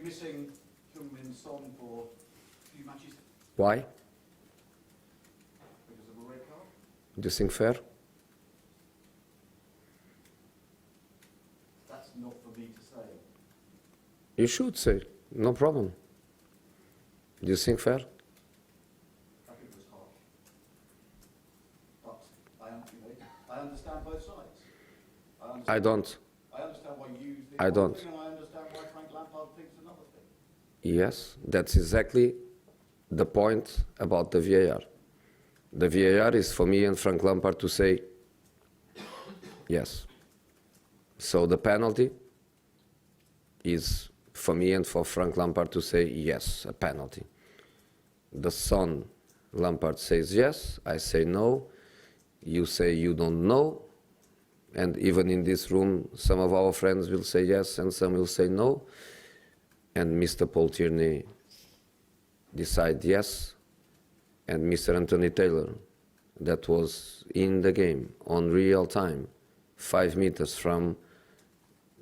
missing Heung-min Son for a few matches Why? because of a red card? Do you think fair? That's not for me to say. You should say, no problem. Do you think fair? I think it was harsh. But I understand both sides. I don't. I understand why you think I one don't. thing, and I understand why Frank Lampard thinks another thing. Yes, that's exactly the point about the VAR. The VAR is for me and Frank Lampard to say yes. So the penalty is for me and for Frank Lampard to say yes, a penalty. The son, Lampard says yes, I say no, you say you don't know, and even in this room some of our friends will say yes and some will say no, and Mr. Paul Tierney decide yes, and Mr. Anthony Taylor, that was in the game on real time, 5 meters from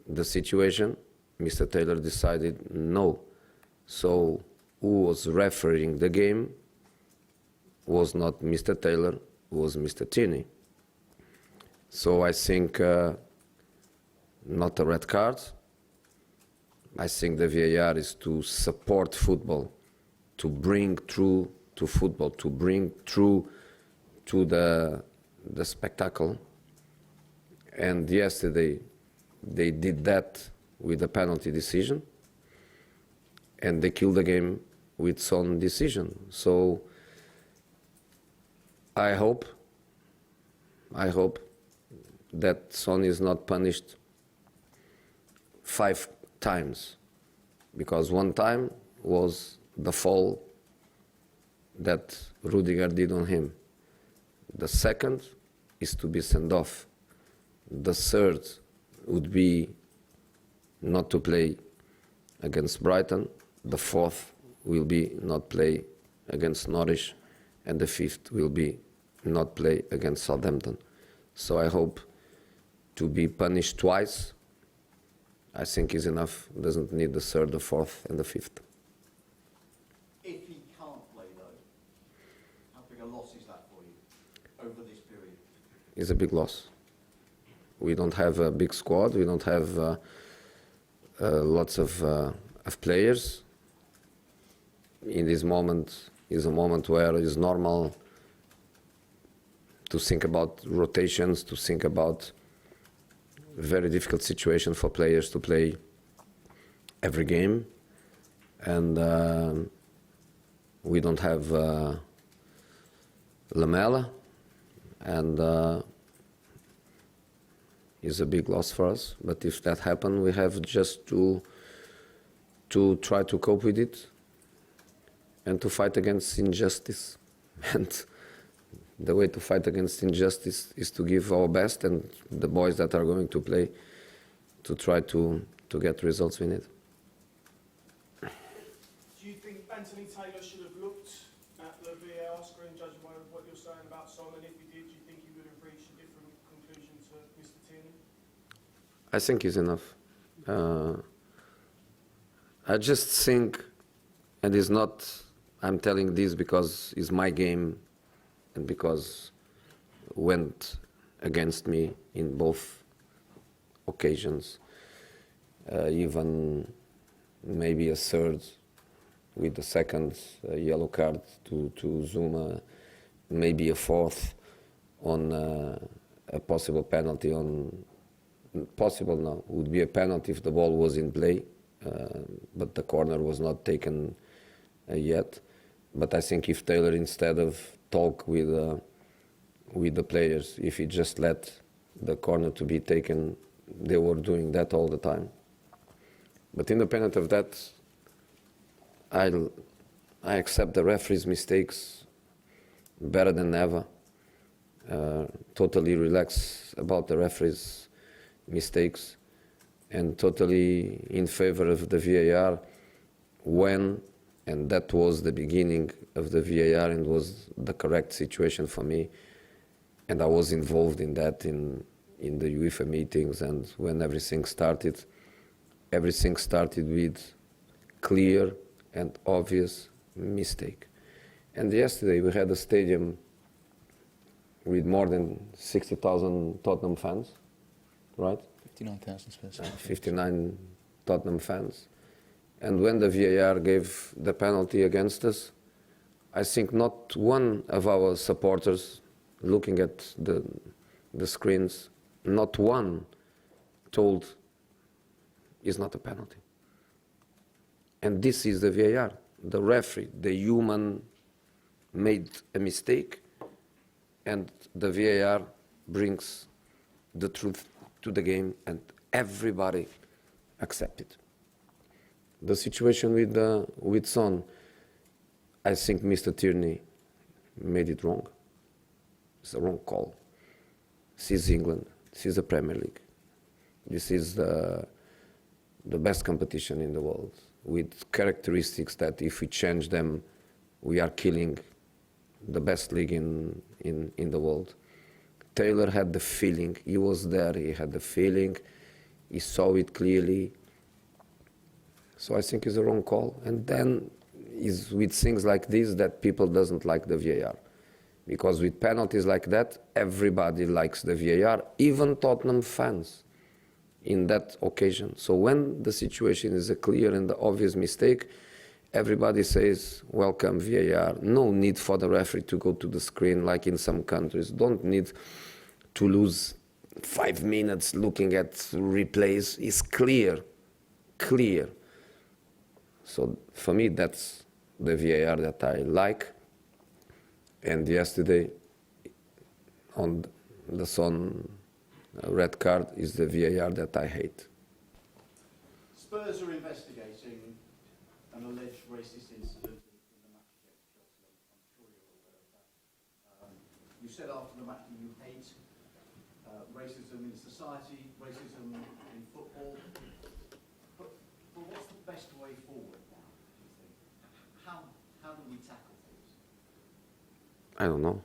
the situation, Mr. Taylor decided no. So who was refereeing the game was not Mr. Taylor, was Mr. Tierney. So I think not a red card. I think the VAR is to support football, to bring through to football, to bring through to the spectacle. And yesterday they did that with a penalty decision, and they killed the game with Son decision. So I hope that Son is not punished 5 times, because one time was the fall that Rudiger did on him. The second is to be sent off. The third would be not to play against Brighton. The fourth will be not play against Norwich, and the fifth will be not play against Southampton. So I hope to be punished twice, I think is enough. Doesn't need the third, the fourth, and the fifth. If he can't play though, how big a loss is that for you over this period? It's a big loss. We don't have a big squad. We don't have lots of players. In this moment is a moment where it's normal to think about rotations, to think about very difficult situation for players to play every game, and we don't have Lamela, and it's a big loss for us. But if that happens, we have just to try to cope with it and to fight against injustice. And the way to fight against injustice is to give our best, and the boys that are going to play to try to get results we need. Do you think Anthony Taylor should have looked at the VAR screen, judging by what you're saying about Son? And if he did, do you think he would have reached a different conclusion to Mr. Tierney? I think it's enough. I just think, and it's not, I'm telling this because it's my game and because went against me in both occasions, even maybe a third with the second yellow card to Zuma, maybe a fourth on a possible penalty on, possible now, would be a penalty if the ball was in play, but the corner was not taken yet. But I think if Taylor, instead of talk with the players, if he just let the corner to be taken, they were doing that all the time. But independent of that, I accept the referee's mistakes better than ever. Totally relax about the referee's mistakes, and totally in favor of the VAR when, and that was the beginning of the VAR and was the correct situation for me, and I was involved in that in the UEFA meetings, and when everything started with clear and obvious mistake. And yesterday we had a stadium with more than 60,000 Tottenham fans, right? 59,000 Spurs. 59 Tottenham fans. And when the VAR gave the penalty against us, I think not one of our supporters, looking at the screens, not one told it's not a penalty. And this is the VAR. The referee, the human, made a mistake, and the VAR brings the truth to the game, and everybody accepts it. The situation with Son, I think Mr. Tierney made it wrong. It's a wrong call. This is England. This is the Premier League. This is the best competition in the world, with characteristics that if we change them, we are killing the best league in the world. Taylor had the feeling. He was there. He had the feeling. He saw it clearly. So I think it's a wrong call. And then it's with things like this that people doesn't like the VAR. Because with penalties like that, everybody likes the VAR, even Tottenham fans in that occasion. So when the situation is a clear and obvious mistake, everybody says, welcome VAR. No need for the referee to go to the screen like in some countries. Don't need to lose 5 minutes looking at replays. It's clear. So for me, that's the VAR that I like. And yesterday, on the Son red card, is the VAR that I hate. Spurs are investigating an alleged racist incident in the match against Chelsea. I'm sure you're aware of that. You said after the match that you hate racism in society, racism in football. But what's the best way forward now, do you think? How do we tackle things? I don't know.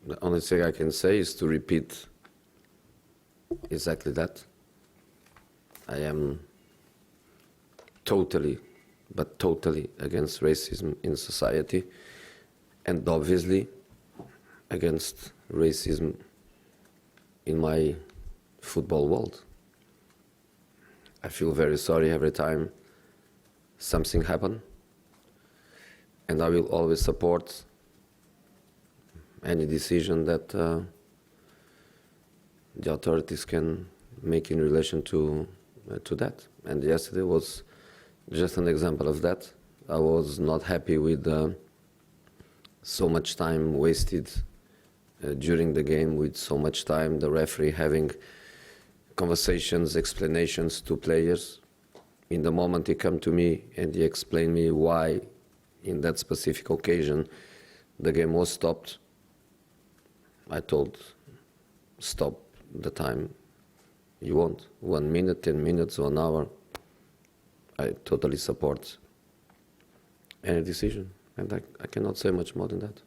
The only thing I can say is to repeat exactly that. I am totally against racism in society, and obviously against racism in my football world. I feel very sorry every time something happens, and I will always support any decision that the authorities can make in relation to that. And yesterday was just an example of that. I was not happy with so much time wasted during the game, with so much time the referee having conversations, explanations to players. In the moment he came to me and he explained me why in that specific occasion the game was stopped, I told, stop the time you want. 1 minute, 10 minutes, 1 hour. I totally support any decision. And I cannot say much more than that.